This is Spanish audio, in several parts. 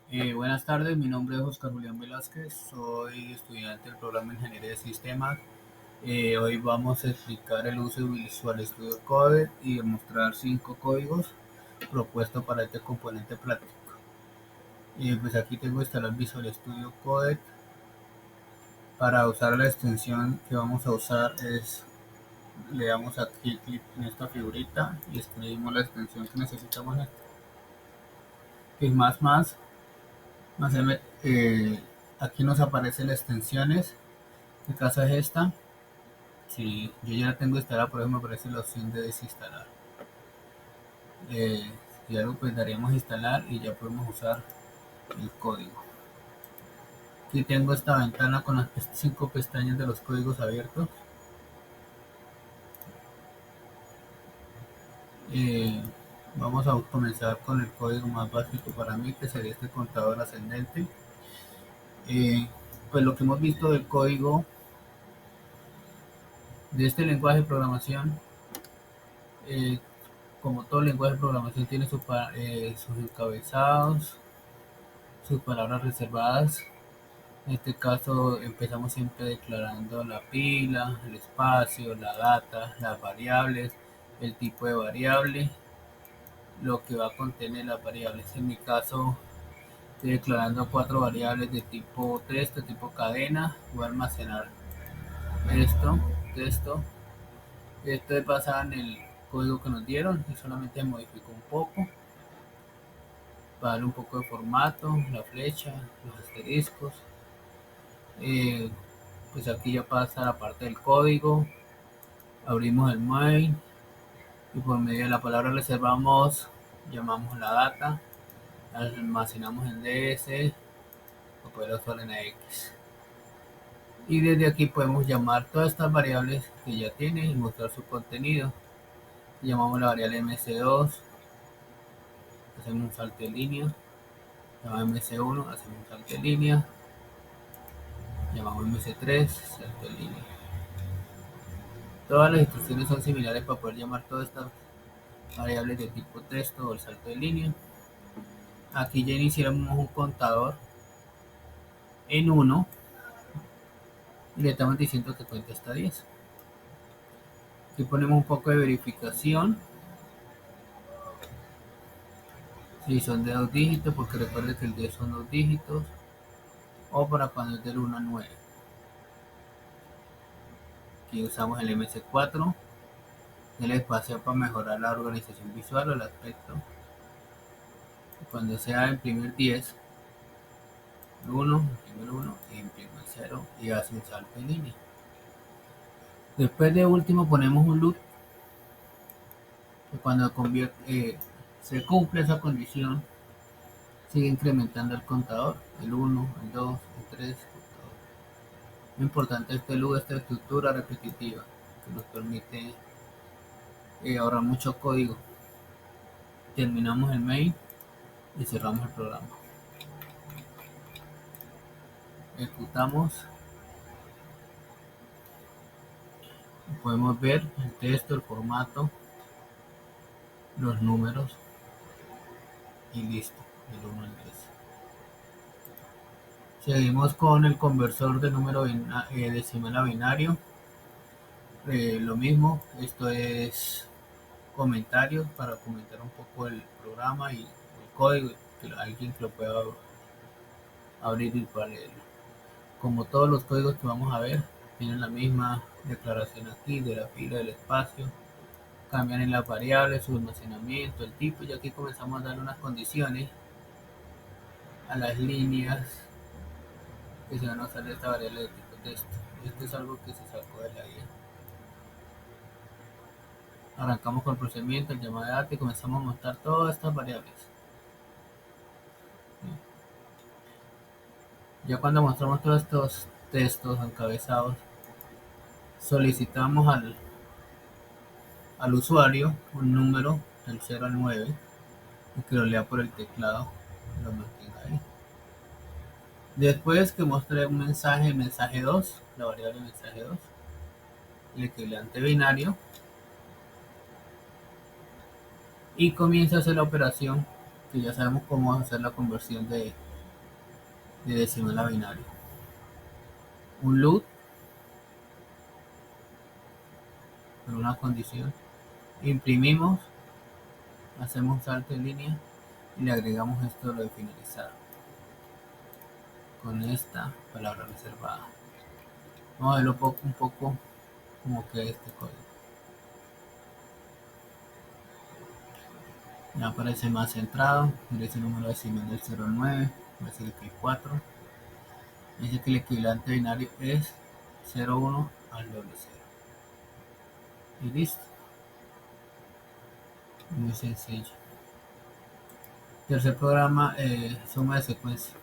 Buenas tardes, mi nombre es Oscar Julián Velázquez, soy estudiante del programa de Ingeniería de Sistemas. Hoy vamos a explicar el uso de Visual Studio Code y demostrar 5 códigos propuestos para este componente práctico. Pues aquí tengo instalado Visual Studio Code. Para usar la extensión que vamos a usar le damos aquí clic en esta figurita y escribimos la extensión que necesitamos, que es más M. Aquí nos aparecen las extensiones. ¿Qué caso es esta? Si yo ya la tengo instalada, por ejemplo, me aparece la opción de desinstalar. Si algo, pues daríamos a instalar y ya podemos usar el código. Aquí tengo esta ventana con las 5 pestañas de los códigos abiertos. Eh, Vamos a comenzar con el código más básico para mí, que sería este contador ascendente. Pues lo que hemos visto del código de este lenguaje de programación, eh, como todo lenguaje de programación, tiene sus encabezados, sus palabras reservadas. En este caso empezamos siempre declarando la pila, el espacio, la data, las variables, el tipo de variable, lo que va a contener las variables. En mi caso estoy declarando 4 variables de tipo texto, tipo cadena. Voy a almacenar texto. Esto es basado en el código que nos dieron y solamente modifico un poco para darle un poco de formato, la flecha, los asteriscos. Eh, pues aquí ya pasa la parte del código. Abrimos el main y por medio de la palabra reservamos, llamamos la data, almacenamos en DS o poder usar en X. Y desde aquí podemos llamar todas estas variables que ya tiene y mostrar su contenido. Llamamos la variable ms2, hacemos un salto de línea. Llamamos ms1, hacemos un salto de línea. Llamamos ms3, salto de línea. Todas las instrucciones son similares para poder llamar todas estas variables de tipo texto o el salto de línea. Aquí ya iniciamos un contador en 1 y le estamos diciendo que cuenta hasta 10. Aquí ponemos un poco de verificación si son de 2 dígitos, porque recuerde que el 10 son 2 dígitos, o para cuando es del 1 al 9. Aquí usamos el MS4, el espacio para mejorar la organización visual o el aspecto. Cuando sea imprimir 10, el 1, imprime el 1 y imprime el 0 y hace un salto en línea. Después de último ponemos un loop que cuando se cumple esa condición sigue incrementando el contador, el 1, el 2, el 3. Lo importante es este loop, esta estructura repetitiva que nos permite ahorrar mucho código. Terminamos el main y cerramos el programa. Ejecutamos. Podemos ver el texto, el formato, los números y listo, el 1 al 10. Seguimos con el conversor de número decimal a binario. Lo mismo, esto es comentarios para comentar un poco el programa y el código, que alguien que lo pueda abrir y para leerlo. Como todos los códigos que vamos a ver, tienen la misma declaración aquí de la fila, del espacio. Cambian en las variables, su almacenamiento, el tipo, y aquí comenzamos a dar unas condiciones a las líneas que se van a usar de esta variable de tipo texto. Esto es algo que se sacó de la guía. Arrancamos con el procedimiento, el llamado de data y comenzamos a montar todas estas variables. Ya cuando mostramos todos estos textos encabezados, solicitamos al usuario un número del 0 al 9 y que lo lea por el teclado y lo mantenga ahí. Después que mostré un mensaje 2, la variable mensaje 2, el equivalente binario, y comienza a hacer la operación que ya sabemos cómo hacer la conversión de de decimal a binario. Un LUT con una condición. Imprimimos, hacemos un salto en línea y le agregamos esto lo de finalizar con esta palabra reservada. Vamos a verlo un poco como que este código. Ya aparece más centrado, dice el número decimal del 09, va a decir que 4. Dice que el equivalente binario es 01 al doble 0. Y listo. Muy sencillo. Tercer programa, suma de secuencia.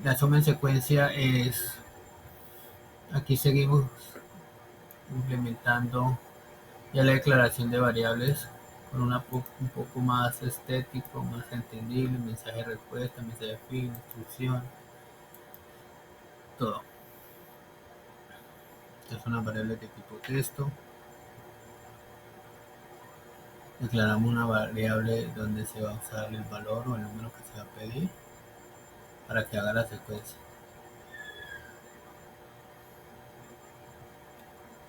La suma en secuencia es, aquí seguimos implementando ya la declaración de variables con un poco más estético, más entendible, mensaje de respuesta, mensaje de fin, instrucción, todo. Estas son las variables de tipo texto. Declaramos una variable donde se va a usar el valor o el número que se va a pedir para que haga la secuencia.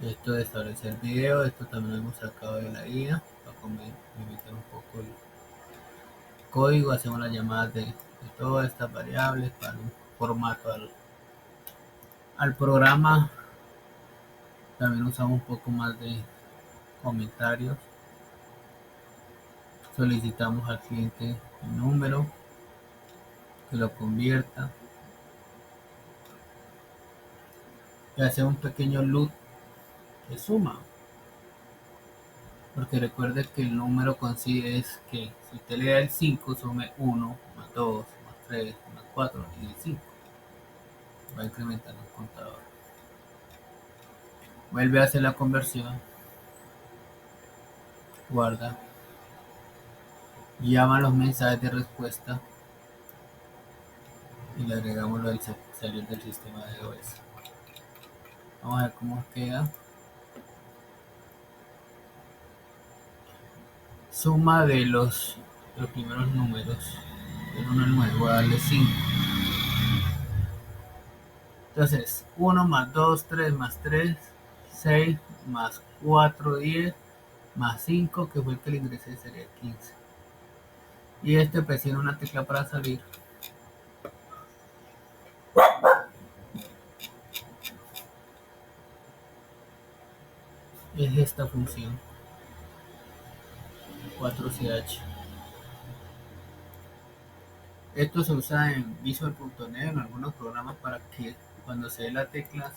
Esto de establecer video, esto también lo hemos sacado de la guía para limitar un poco el código. Hacemos las llamadas de todas estas variables para un formato al programa. También usamos un poco más de comentarios. Solicitamos al cliente el número, que lo convierta. Y hace un pequeño loop de suma. Porque recuerde que el número con sí es que si usted le da el 5, sume 1, más 2, más 3, más 4 y el 5. Va incrementando el contador. Vuelve a hacer la conversión. Guarda. Llama los mensajes de respuesta. Y le agregamos lo del salir del sistema de OS. Vamos a ver cómo queda. Suma de los primeros números. El 1 al 9, voy a darle 5. Entonces, 1 más 2, 3 más 3, 6 más 4, 10, más 5, que fue el que le ingresé, sería 15. Y presiona una tecla para salir. Es esta función, 4ch. Esto se usa en Visual.net, en algunos programas, para que cuando se dé la tecla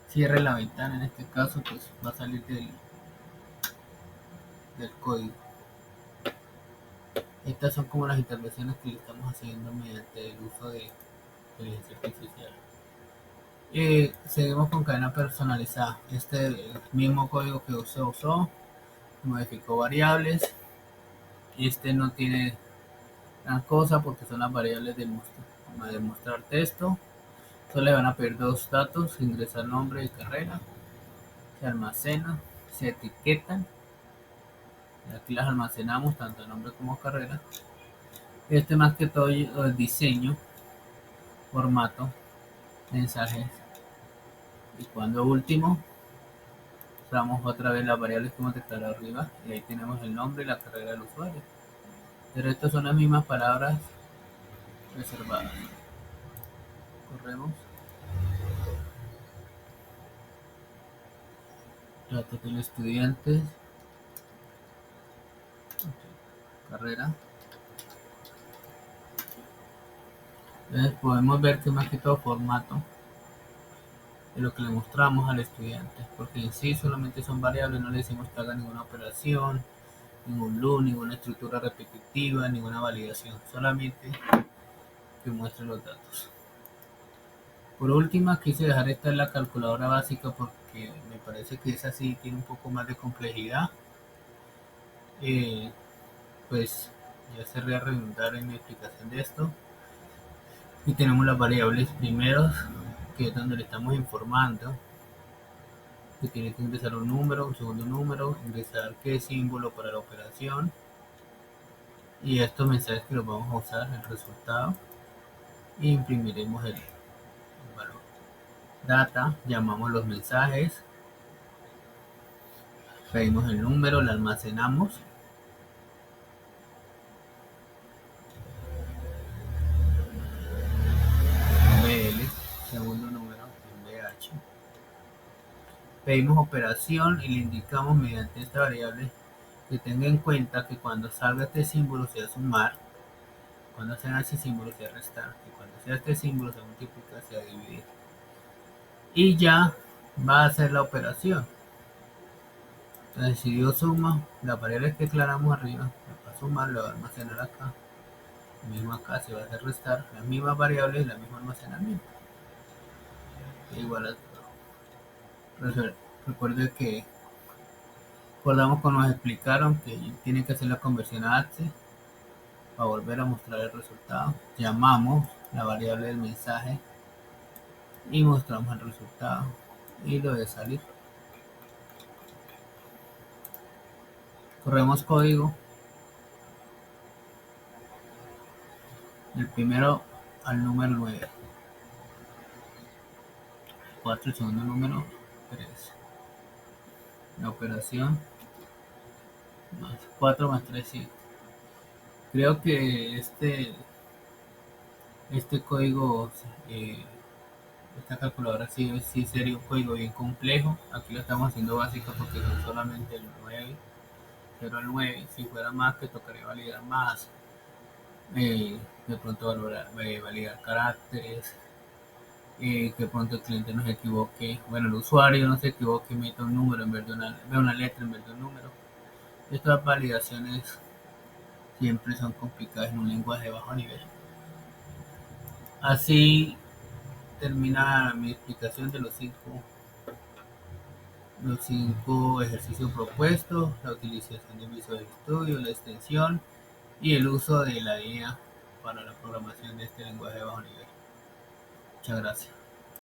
cierre la ventana. En este caso, pues va a salir del código. Estas son como las intervenciones que le estamos haciendo mediante el uso de inteligencia artificial. Seguimos con cadena personalizada. El mismo código que usó, modificó variables. No tiene gran cosa porque son las variables de mostrar texto. Solo le van a pedir dos datos: ingresar nombre y carrera. Se almacena, se etiquetan. Y aquí las almacenamos tanto nombre como carrera. Más que todo el diseño, formato, mensajes. Y cuando último, usamos otra vez las variables que hemos declarado arriba y ahí tenemos el nombre y la carrera del usuario. Pero estas son las mismas palabras reservadas. Corremos. Datos del estudiante. Carrera. Entonces podemos ver que más que todo formato de lo que le mostramos al estudiante, porque en sí solamente son variables, no le decimos que haga ninguna operación, ningún loop, ninguna estructura repetitiva, ninguna validación, solamente que muestre los datos. Por último, quise dejar esta en la calculadora básica porque me parece que esa sí tiene un poco más de complejidad. Pues ya cerré a redundar en mi explicación de esto. Y tenemos las variables primeros, que es donde le estamos informando que tiene que ingresar un número, un segundo número, ingresar qué símbolo para la operación y estos mensajes que los vamos a usar, el resultado. e imprimiremos el valor. Data, llamamos los mensajes, pedimos el número, lo almacenamos. ML, segundo número, MH. Pedimos operación y le indicamos mediante esta variable que tenga en cuenta que cuando salga este símbolo sea sumar, cuando sea ese símbolo sea restar, y cuando sea este símbolo sea multiplicar, sea dividir. Y ya va a hacer la operación. Entonces si dio suma, la variable que declaramos arriba, la va a sumar, la va a almacenar acá. Mismo acá se va a hacer restar, las mismas variables y la misma almacenamiento. Igual a todo. Recuerde que recordamos cuando nos explicaron que tiene que hacer la conversión a AXE para volver a mostrar el resultado. Llamamos la variable del mensaje y mostramos el resultado y lo de salir. Corremos código. El primero al número 9. 4, el segundo número 3. La operación más 4 más 3, 7. Creo que este código, esta calculadora sí sería un código bien complejo. Aquí lo estamos haciendo básico porque son solamente el 9, 0 al 9. Si fuera más, que tocaría validar más. De pronto validar caracteres. Que pronto el cliente no se equivoque, bueno, el usuario no se equivoque, meta un número en vez de una letra en vez de un número. Estas validaciones siempre son complicadas en un lenguaje de bajo nivel. Así termina mi explicación de los cinco ejercicios propuestos, la utilización de Visual Studio, la extensión y el uso de la IA para la programación de este lenguaje de bajo nivel. Muchas gracias.